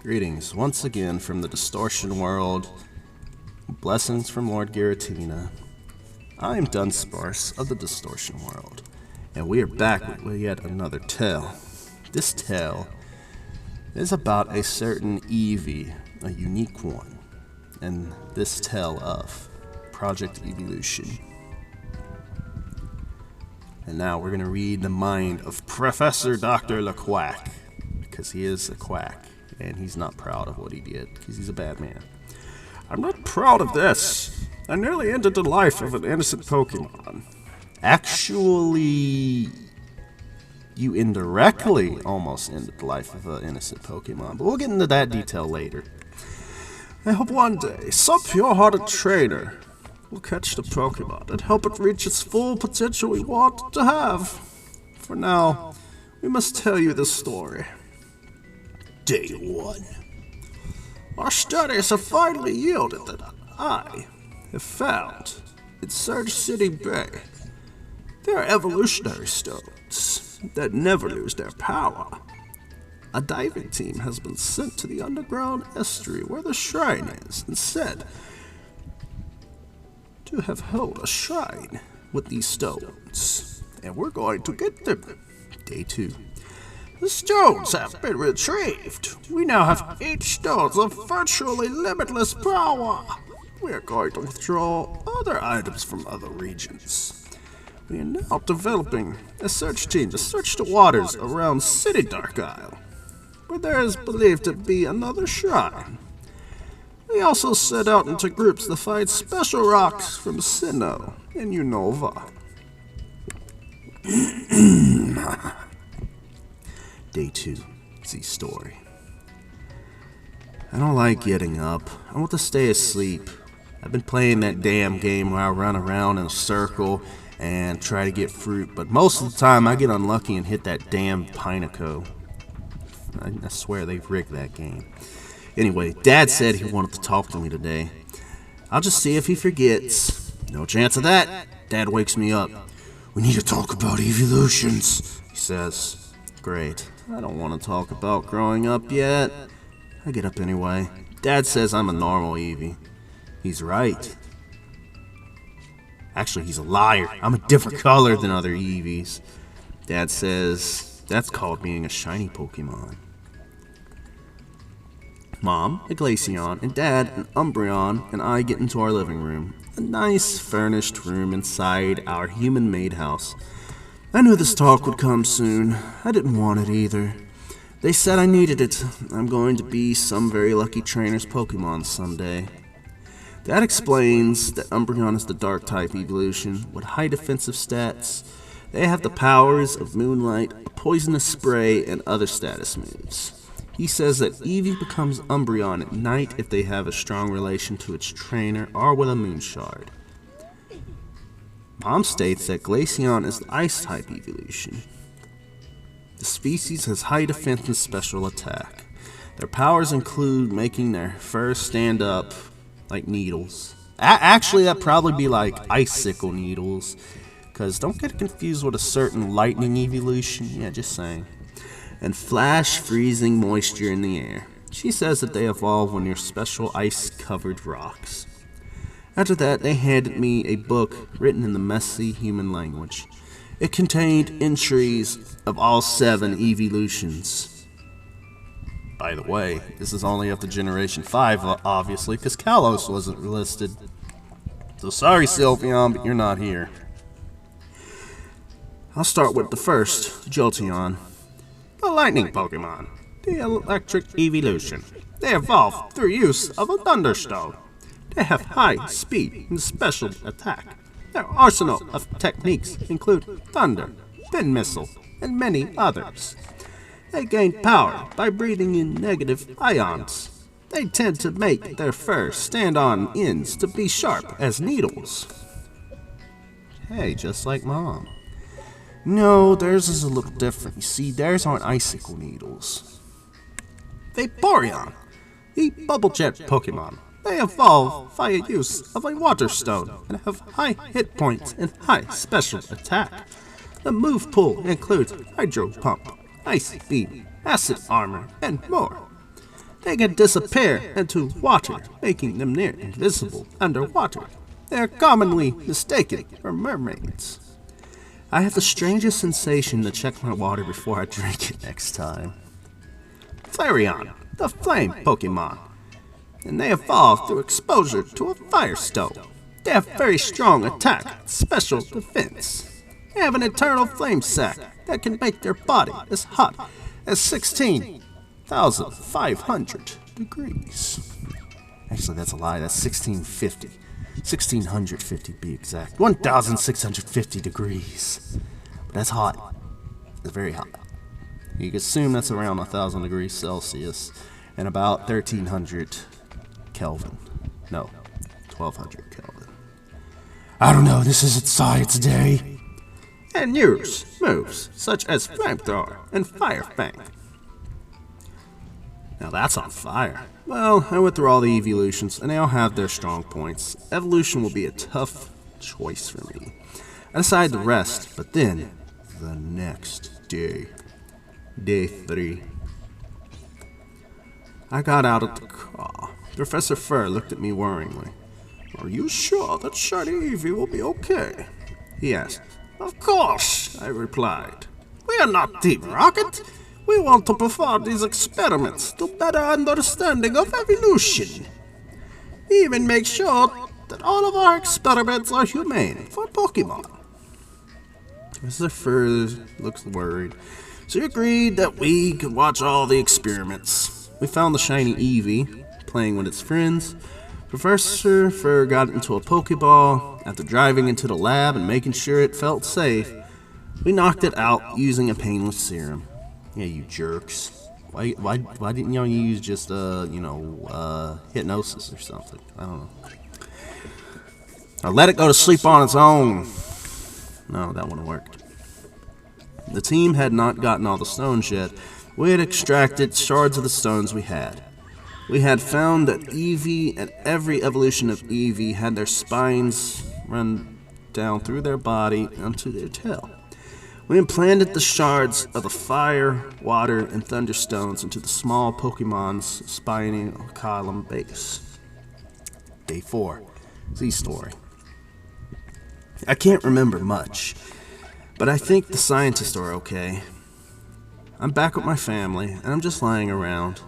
Greetings once again from the Distortion world. Blessings from Lord Giratina. I am Dunsparce of the Distortion world, and we are back with yet another tale. This tale is about a certain Eevee, a unique one, and this tale of Project Eeveelution. And now we're going to read the mind of Professor Dr. LeQuack, because he is a quack, and he's not proud of what he did, because he's a bad man. I'm not proud of this. I nearly ended the life of an innocent Pokemon. Actually, you indirectly almost ended the life of an innocent Pokemon, but we'll get into that detail later. I hope one day, some pure-hearted trainer will catch the Pokemon and help it reach its full potential we want it to have. For now, we must tell you this story. Day 1. Our studies have finally yielded that I have found in Surge City Bay. There are evolutionary stones that never lose their power. A diving team has been sent to the underground estuary where the shrine is and said to have held a shrine with these stones, and we're going to get them. Day 2. The stones have been retrieved. We now have 8 stones of virtually limitless power. We are going to withdraw other items from other regions. We are now developing a search team to search the waters around City Dark Isle, where there is believed to be another shrine. We also set out into groups to find special rocks from Sinnoh and Unova. Day 2. Z story. I don't like getting up. I want to stay asleep. I've been playing that damn game where I run around in a circle and try to get fruit, but most of the time I get unlucky and hit that damn Pineco. I swear they've rigged that game. Anyway, Dad said he wanted to talk to me today. I'll just see if he forgets. No chance of that. Dad wakes me up. We need to talk about Eeveelutions, he says. Great. I don't want to talk about growing up yet. I get up anyway. Dad says I'm a normal Eevee. He's right. Actually, he's a liar. I'm a different color than other Eevees. Dad says that's called being a shiny Pokemon. Mom, a Glaceon, and Dad, an Umbreon, and I get into our living room. A nice, furnished room inside our human-made house. I knew this talk would come soon. I didn't want it either. They said I needed it. I'm going to be some very lucky trainer's Pokemon someday. That explains that Umbreon is the Dark-type evolution with high defensive stats. They have the powers of Moonlight, a poisonous spray, and other status moves. He says that Eevee becomes Umbreon at night if they have a strong relation to its trainer or with a Moon Shard. Mom states that Glaceon is the Ice-type evolution. The species has high defense and special attack. Their powers include making their fur stand up like needles. Actually, that'd probably be like icicle needles, because don't get confused with a certain lightning evolution. Yeah, just saying. And flash freezing moisture in the air. She says that they evolve when near special ice-covered rocks. After that, they handed me a book written in the messy human language. It contained entries of all 7 Eeveelutions. By the way, this is only up to Generation 5, obviously, because Kalos wasn't listed. So sorry, Sylveon, but you're not here. I'll start with the first, Jolteon. The lightning Pokemon. The electric Eeveelution. They evolve through use of a Thunderstone. They have high speed and special attack. Their arsenal of techniques include Thunder, Pin Missile, and many others. They gain power by breathing in negative ions. They tend to make their fur stand on ends to be sharp as needles. Hey, just like Mom. No, theirs is a little different. You see, theirs aren't icicle needles. Vaporeon, the Bubble Jet Pokemon. They evolve via use of a Water Stone and have high hit points and high special attack. The move pool includes Hydro Pump, Ice Beam, Acid Armor, and more. they can disappear into water, making them near invisible underwater. They are commonly mistaken for mermaids. I have the strangest sensation to check my water before I drink it next time. Flareon, the flame Pokemon, and they evolve through exposure to a firestone. They have very strong attack and special defense. They have an eternal flame sac that can make their body as hot as 16,500 degrees. Actually, that's a lie. That's 1650. 1650 to be exact. 1,650 degrees. But that's hot. It's very hot. You can assume that's around 1,000 degrees Celsius and about 1,300 Kelvin. No, 1,200 Kelvin. I don't know. This isn't science day. And use moves such as Flamethrower and Fire Fang. Now that's on fire. Well, I went through all the Eeveelutions, and they all have their strong points. Evolution will be a tough choice for me. I decided to rest, but then, the next day, day 3, I got out of the car. Professor Fur looked at me worryingly. Are you sure that shiny Eevee will be okay? He asked. Of course, I replied. We are not Team Rocket. We want to perform these experiments to better understanding of evolution. We even make sure that all of our experiments are humane for Pokemon. Mr. Fur looks worried, so he agreed that we could watch all the experiments. We found the shiny Eevee playing with its friends. Professor Fur got into a Pokeball. After driving into the lab and making sure it felt safe, we knocked it out using a painless serum. Yeah, you jerks. Why didn't y'all use just, hypnosis or something? I don't know. Or let it go to sleep on its own. No, that wouldn't work. The team had not gotten all the stones yet. We had extracted shards of the stones we had. We had found that Eevee and every evolution of Eevee had their spines run down through their body onto their tail. We implanted the shards of the fire, water, and thunderstones into the small Pokemon's spinal column base. Day 4. Z story. I can't remember much, but I think the scientists are okay. I'm back with my family, and I'm just lying around.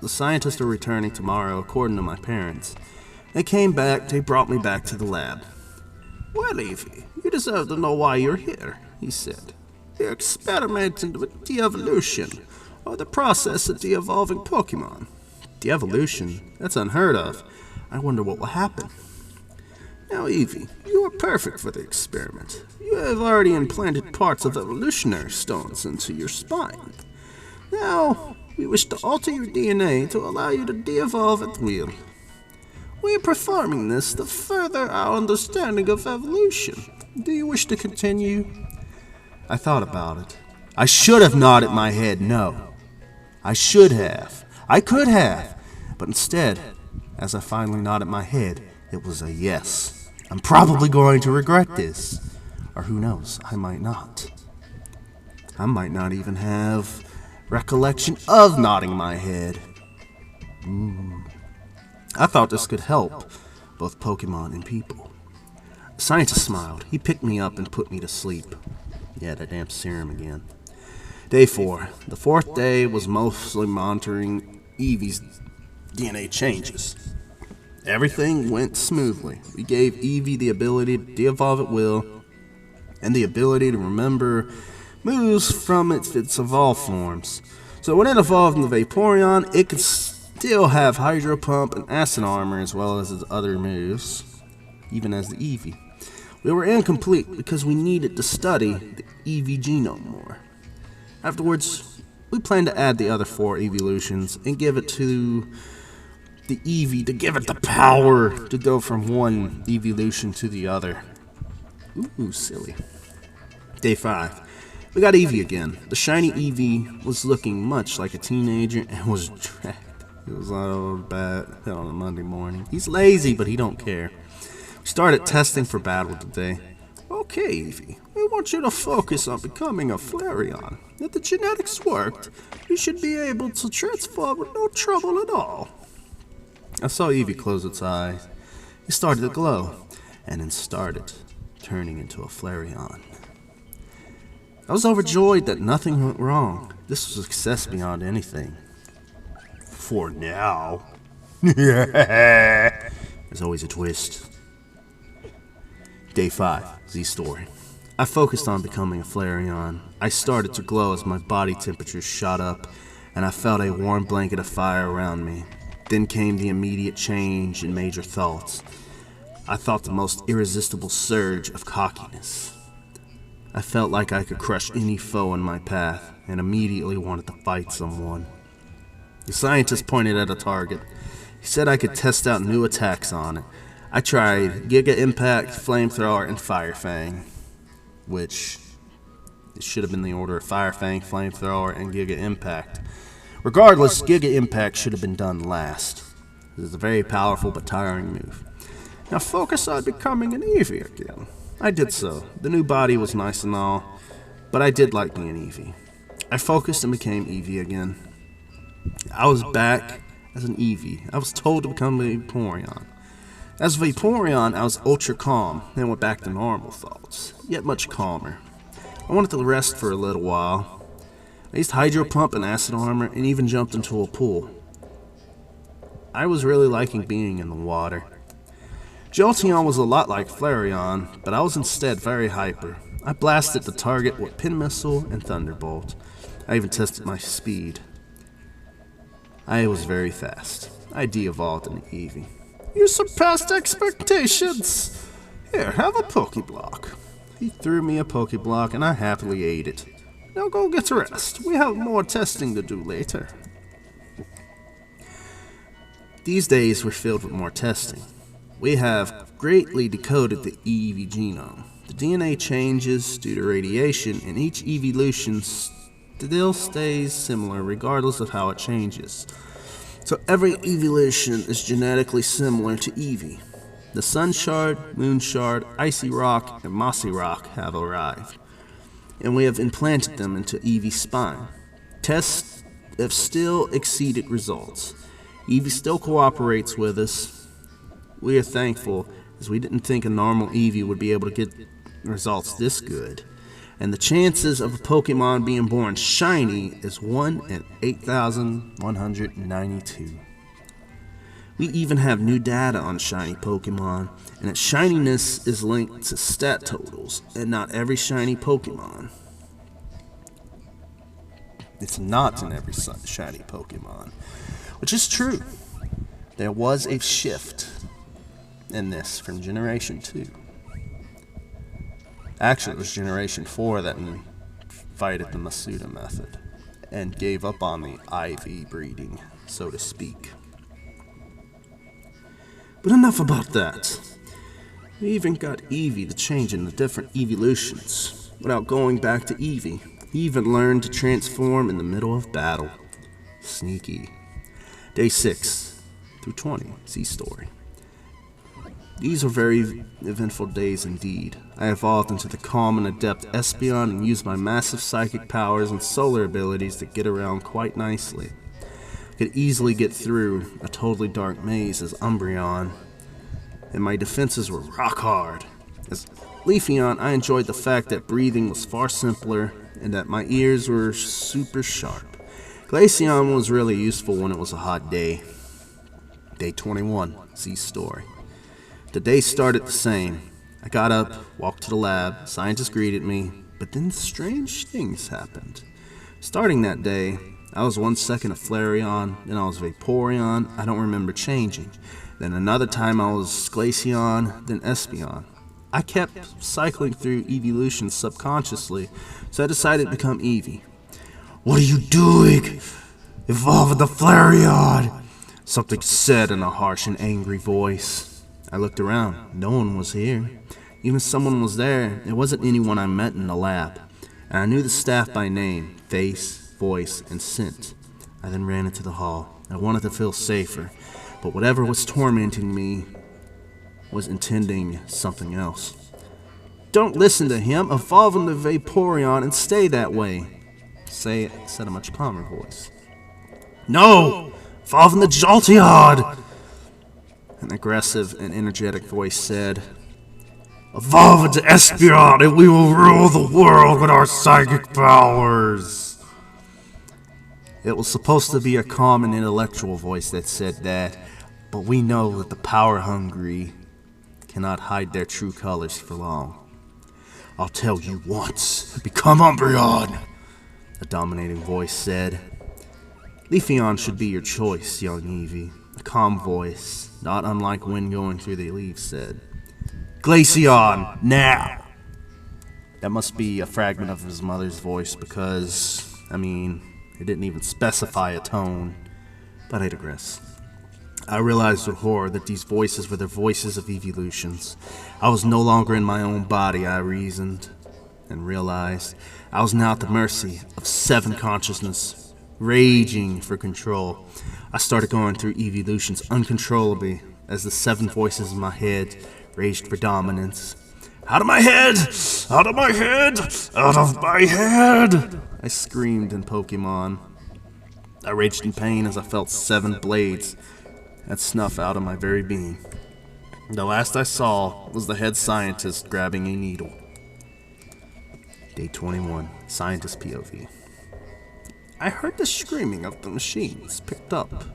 The scientists are returning tomorrow, according to my parents. They brought me back to the lab. Well, Eevee, you deserve to know why you're here, he said. You're experimenting with de-evolution, or the process of de-evolving Pokemon. De-evolution? That's unheard of. I wonder what will happen. Now, Eevee, you are perfect for the experiment. You have already implanted parts of evolutionary stones into your spine. Now, we wish to alter your DNA to allow you to de-evolve at will. We are performing this to further our understanding of evolution. Do you wish to continue? I thought about it. I should have nodded my head no. I should have. I could have. But instead, as I finally nodded my head, it was a yes. I'm probably going to regret this. Or who knows, I might not. I might not even have recollection of nodding my head. I thought this could help both Pokemon and people. The scientist smiled. He picked me up and put me to sleep. Yeah, that damn serum again. Day 4. The 4th day was mostly monitoring Eevee's DNA changes. Everything went smoothly. We gave Eevee the ability to de-evolve at will, and the ability to remember moves from its evolved forms. So when it evolved into Vaporeon, it could still have Hydro Pump and Acid Armor as well as its other moves, even as the Eevee. We were incomplete because we needed to study the Eevee genome more. Afterwards, we planned to add the other 4 Eeveelutions and give it to the Eevee to give it the power to go from one Eeveelution to the other. Ooh, silly. Day 5. We got Eevee again. The shiny Eevee was looking much like a teenager and was dragged. It was all bad on a Monday morning. He's lazy, but he don't care. We started testing for battle today. Okay, Eevee, I want you to focus on becoming a Flareon. If the genetics worked, you should be able to transform with no trouble at all. I saw Eevee close its eyes. It started to glow, and then started turning into a Flareon. I was overjoyed that nothing went wrong. This was a success beyond anything. For now. There's always a twist. Day 5, Z story. I focused on becoming a Flareon. I started to glow as my body temperature shot up, and I felt a warm blanket of fire around me. Then came the immediate change in major thoughts. I thought the most irresistible surge of cockiness. I felt like I could crush any foe in my path, and immediately wanted to fight someone. The scientist pointed at a target. He said I could test out new attacks on it. I tried Giga Impact, Flamethrower, and Fire Fang, which it should have been the order of Fire Fang, Flamethrower, and Giga Impact. Regardless, Giga Impact should have been done last. This is a very powerful but tiring move. Now focus on becoming an Eevee again. I did so. The new body was nice and all, but I did like being Eevee. I focused and became Eevee again. I was back as an Eevee. I was told to become a Vaporeon. As a Vaporeon, I was ultra calm, then went back to normal thoughts, yet much calmer. I wanted to rest for a little while. I used Hydro Pump and Acid Armor, and even jumped into a pool. I was really liking being in the water. Jolteon was a lot like Flareon, but I was instead very hyper. I blasted the target with Pin Missile and Thunderbolt. I even tested my speed. I was very fast. I de-evolved into Eevee. You surpassed expectations! Here, have a Pokeblock. He threw me a Pokeblock and I happily ate it. Now go get rest. We have more testing to do later. These days we're filled with more testing. We have greatly decoded the Eevee genome. The DNA changes due to radiation, and each Eeveelution still stays similar regardless of how it changes. So every Eeveelution is genetically similar to Eevee. The Sun Shard, Moon Shard, Icy Rock, and Mossy Rock have arrived, and we have implanted them into Eevee's spine. Tests have still exceeded results. Eevee still cooperates with us. We are thankful, as we didn't think a normal Eevee would be able to get results this good. And the chances of a Pokemon being born shiny is 1 in 8,192. We even have new data on shiny Pokemon, and its shininess is linked to stat totals, and not every shiny Pokemon. It's not in every shiny Pokemon, which is true. There was a shift in this from Generation 2. Actually, it was Generation 4 that invited the Masuda method and gave up on the IV breeding, so to speak. But enough about that. We even got Eevee to change into different Eeveelutions without going back to Eevee. He even learned to transform in the middle of battle. Sneaky. Day 6 through 20, Z story. These are very eventful days indeed. I evolved into the calm and adept Espeon and used my massive psychic powers and solar abilities to get around quite nicely. I could easily get through a totally dark maze as Umbreon, and my defenses were rock hard. As Leafeon, I enjoyed the fact that breathing was far simpler and that my ears were super sharp. Glaceon was really useful when it was a hot day. Day 21, Z story. The day started the same. I got up, walked to the lab, scientists greeted me, but then strange things happened. Starting that day, I was 1 second a Flareon, then I was Vaporeon, I don't remember changing. Then another time I was Glaceon, then Espeon. I kept cycling through Eeveelutions subconsciously, so I decided to become Eevee. What are you doing? Evolve the Flareon! Something said in a harsh and angry voice. I looked around. No one was here. Even if someone was there, it wasn't anyone I met in the lab. And I knew the staff by name, face, voice, and scent. I then ran into the hall. I wanted to feel safer, but whatever was tormenting me was intending something else. Don't listen to him. Evolve into Vaporeon and stay that way. Said a much calmer voice. No! Evolve into Jolteon! An aggressive and energetic voice said, Evolve into Espeon and we will rule the world with our psychic powers. It was supposed to be a calm and intellectual voice that said that, but we know that the power-hungry cannot hide their true colors for long. I'll tell you once, become Umbreon, a dominating voice said. Leafeon should be your choice, young Eevee, a calm voice, not unlike wind going through the leaves, said. Glaceon, now! That must be a fragment of his mother's voice because, it didn't even specify a tone, but I digress. I realized with horror that these voices were the voices of Eeveelutions. I was no longer in my own body, I reasoned, and realized I was now at the mercy of 7 consciousness, raging for control. I started going through Eeveelutions uncontrollably as the 7 voices in my head raged for dominance. Out of my head! Out of my head! Out of my head! I screamed in Pokemon. I raged in pain as I felt 7 blades that snuff out of my very being. The last I saw was the head scientist grabbing a needle. Day 21, Scientist POV. I heard the screaming of the machines picked up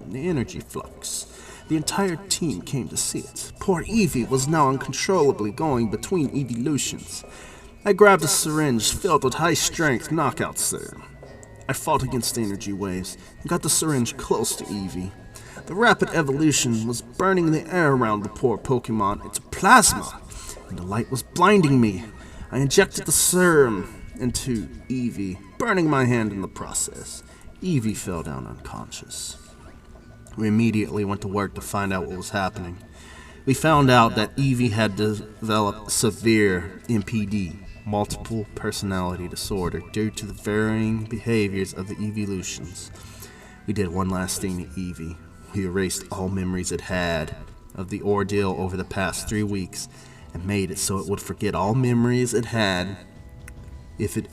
in the energy flux. The entire team came to see it. Poor Eevee was now uncontrollably going between Eeveelutions. I grabbed a syringe filled with high-strength knockout serum. I fought against the energy waves and got the syringe close to Eevee. The rapid evolution was burning the air around the poor Pokemon into plasma, and the light was blinding me. I injected the serum into Eevee, burning my hand in the process. Eevee fell down unconscious. We immediately went to work to find out what was happening. We found out that Eevee had developed severe MPD, multiple personality disorder, due to the varying behaviors of the Eeveelutions. We did one last thing to Eevee. We erased all memories it had of the ordeal over the past 3 weeks and made it so it would forget all memories it had if it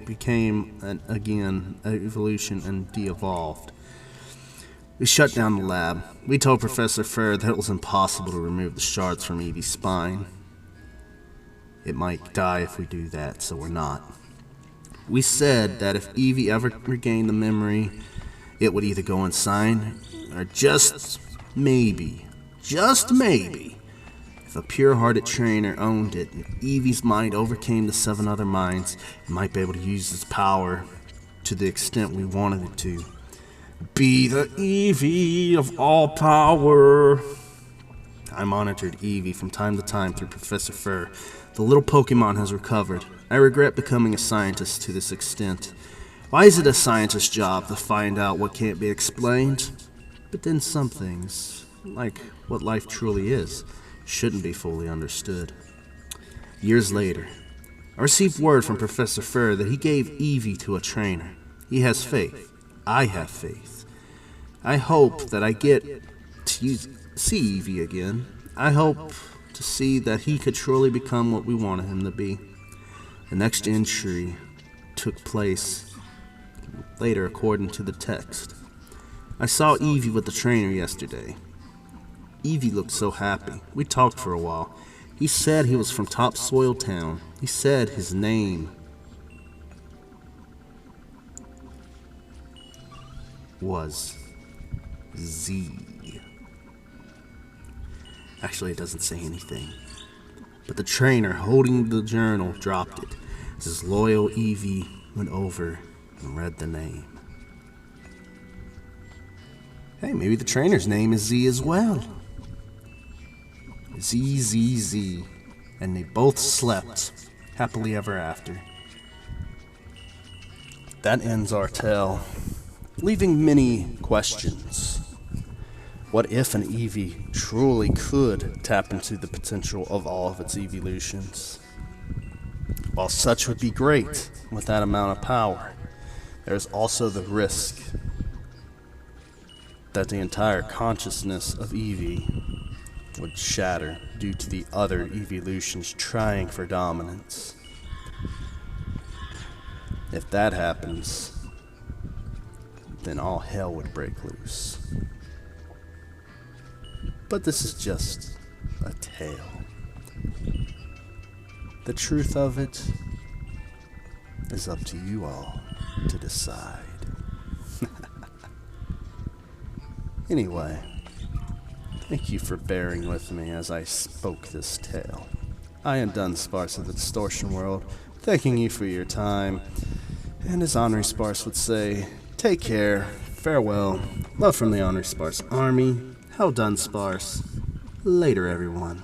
became an evolution and de-evolved. We shut down the lab. We told Professor Fur that it was impossible to remove the shards from Eevee's spine. It might die if we do that, so we're not. We said that if Eevee ever regained the memory, it would either go insane, or just maybe, if a pure-hearted trainer owned it and Eevee's mind overcame the 7 other minds, it might be able to use its power to the extent we wanted it to. Be the Eevee of all power. I monitored Eevee from time to time through Professor Fur. The little Pokemon has recovered. I regret becoming a scientist to this extent. Why is it a scientist's job to find out what can't be explained? But then some things, like what life truly is, shouldn't be fully understood. Years later, I received word from Professor Fur that he gave Eevee to a trainer. He has faith. I have faith. I hope that I get to see Eevee again. I hope to see that he could truly become what we wanted him to be. The next entry took place later according to the text. I saw Eevee with the trainer yesterday. Eevee looked so happy. We talked for a while. He said he was from Topsoil Town. He said his name was Z. Actually, it doesn't say anything. But the trainer holding the journal dropped it as his loyal Eevee went over and read the name. Hey, maybe the trainer's name is Z as well. Z. And they both slept happily ever after. That ends our tale, leaving many questions. What if an Eevee truly could tap into the potential of all of its Eeveelutions? While such would be great with that amount of power, there is also the risk that the entire consciousness of Eevee would shatter due to the other Eeveelutions trying for dominance. If that happens, then all hell would break loose. But this is just a tale. The truth of it is up to you all to decide. Anyway, thank you for bearing with me as I spoke this tale. I am Dunsparce of the Distortion World, thanking you for your time, and as Honorary Sparse would say, take care, farewell, love from the Honorary Sparse Army, How Dunsparce, later everyone.